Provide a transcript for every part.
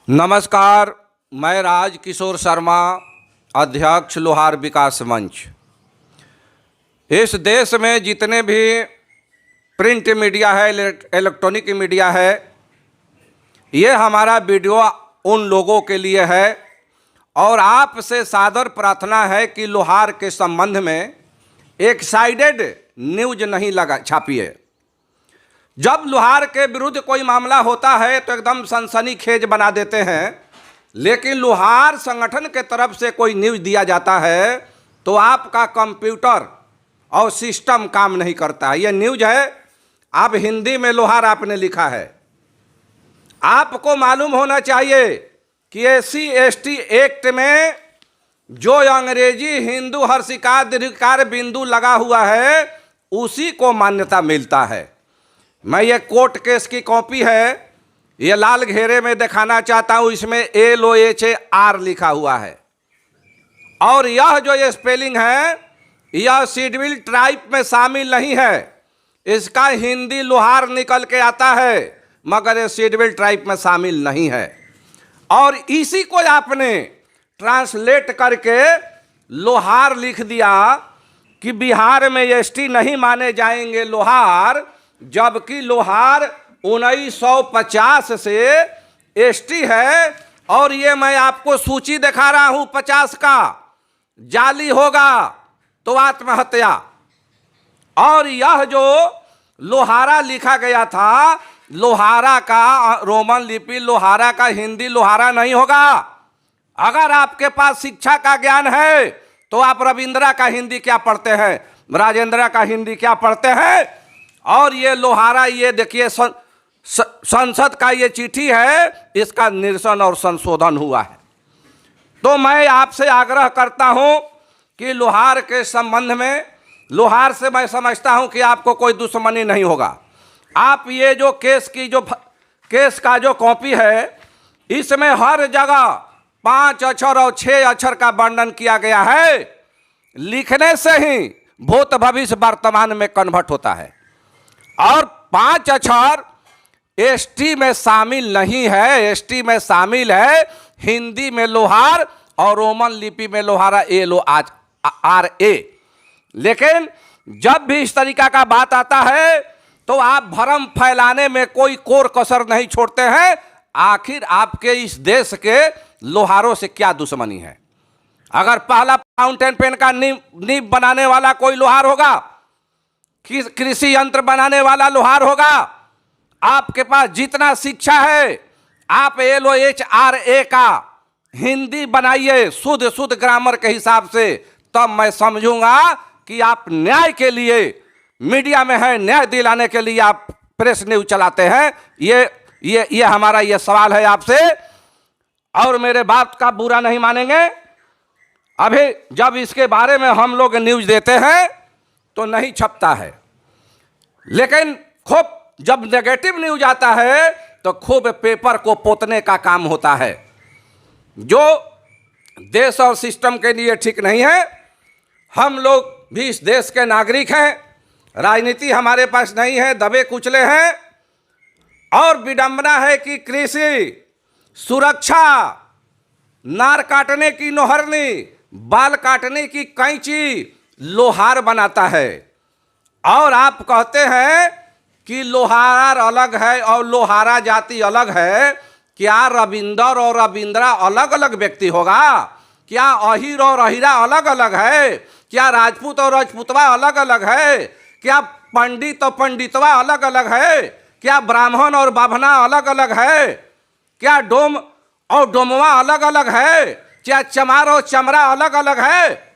नमस्कार, मैं राज किशोर शर्मा, अध्यक्ष लोहार विकास मंच। इस देश में जितने भी प्रिंट मीडिया है, इलेक्ट्रॉनिक मीडिया है, ये हमारा वीडियो उन लोगों के लिए है और आपसे सादर प्रार्थना है कि लोहार के संबंध में एक साइडेड न्यूज नहीं लगा छापिए। जब लोहार के विरुद्ध कोई मामला होता है तो एकदम सनसनीखेज बना देते हैं, लेकिन लोहार संगठन के तरफ से कोई न्यूज़ दिया जाता है तो आपका कंप्यूटर और सिस्टम काम नहीं करता है। ये न्यूज़ है, आप हिंदी में लोहार आपने लिखा है। आपको मालूम होना चाहिए कि SC/ST एक्ट में जो अंग्रेजी हिंदू हर्षिकार दीर्घिकार बिंदु लगा हुआ है उसी को मान्यता मिलता है। मैं ये कोर्ट केस की कॉपी है, ये लाल घेरे में दिखाना चाहता हूँ। इसमें LOHAR लिखा हुआ है और यह जो ये स्पेलिंग है यह शेड्यूल्ड ट्राइब में शामिल नहीं है। इसका हिंदी लोहार निकल के आता है मगर ये शेड्यूल्ड ट्राइब में शामिल नहीं है। और इसी को आपने ट्रांसलेट करके लोहार लिख दिया कि बिहार में ST नहीं माने जाएंगे लोहार, जबकि लोहार 1950 से ST है। और ये मैं आपको सूची दिखा रहा हूं 50 का, जाली होगा तो आत्महत्या। और यह जो लोहारा लिखा गया था, लोहारा का रोमन लिपि लोहारा का हिंदी लोहारा नहीं होगा। अगर आपके पास शिक्षा का ज्ञान है तो आप रविंद्रा का हिंदी क्या पढ़ते हैं, राजेंद्र का हिंदी क्या पढ़ते हैं। और ये लोहारा, ये देखिए संसद का ये चिट्ठी है, इसका निरसन और संशोधन हुआ है। तो मैं आपसे आग्रह करता हूं कि लोहार के संबंध में, लोहार से मैं समझता हूं कि आपको कोई दुश्मनी नहीं होगा। आप ये जो केस का जो कॉपी है, इसमें हर जगह 5 अक्षर और 6 अक्षर का वर्णन किया गया है। लिखने से ही भूत भविष्य वर्तमान में कन्वर्ट होता है। और 5 अक्षर ST में शामिल नहीं है। ST में शामिल है हिंदी में लोहार और रोमन लिपि में लोहारा LOHAR। लेकिन जब भी इस तरीका का बात आता है तो आप भ्रम फैलाने में कोई कोर कसर नहीं छोड़ते हैं। आखिर आपके इस देश के लोहारों से क्या दुश्मनी है? अगर पहला फाउंटेन पेन का नींव बनाने वाला कोई लोहार होगा, कृषि यंत्र बनाने वाला लोहार होगा, आपके पास जितना शिक्षा है आप LOHAR का हिंदी बनाइए शुद्ध ग्रामर के हिसाब से, तब मैं समझूंगा कि आप न्याय के लिए मीडिया में हैं, न्याय दिलाने के लिए आप प्रेस न्यूज चलाते हैं। ये हमारा ये सवाल है आपसे। और मेरे बात का बुरा नहीं मानेंगे, अभी जब इसके बारे में हम लोग न्यूज देते हैं तो नहीं छपता है, लेकिन खूब जब नेगेटिव न्यूज आता है तो खूब पेपर को पोतने का काम होता है, जो देश और सिस्टम के लिए ठीक नहीं है। हम लोग भी इस देश के नागरिक हैं, राजनीति हमारे पास नहीं है, दबे कुचले हैं। और विडंबना है कि कृषि सुरक्षा, नार काटने की नोहरनी, बाल काटने की कैंची लोहार बनाता है। और आप कहते हैं कि लोहार अलग है और लोहारा जाति अलग है। क्या रविंदर और रविंद्रा अलग अलग व्यक्ति होगा? क्या अहिर और अहिरा अलग अलग है? क्या राजपूत और राजपूतवा अलग अलग है? क्या पंडित और पंडितवा अलग अलग है? क्या ब्राह्मण और बाभना अलग अलग है? क्या डोम और डोमवा अलग अलग है? क्या चमार और चमरा अलग अलग है?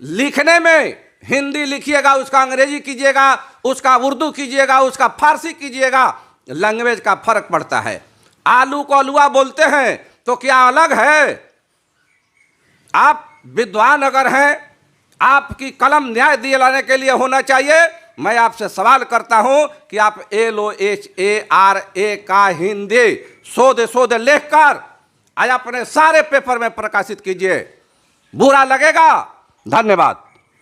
लिखने में हिंदी लिखिएगा, उसका अंग्रेजी कीजिएगा, उसका उर्दू कीजिएगा, उसका फारसी कीजिएगा, लैंग्वेज का फर्क पड़ता है। आलू को अलुआ बोलते हैं तो क्या अलग है? आप विद्वान अगर हैं, आपकी कलम न्याय दिलाने के लिए होना चाहिए। मैं आपसे सवाल करता हूं कि आप LOHAR का हिंदी शोध लिखकर आज अपने सारे पेपर में प्रकाशित कीजिए। बुरा लगेगा? धन्यवाद।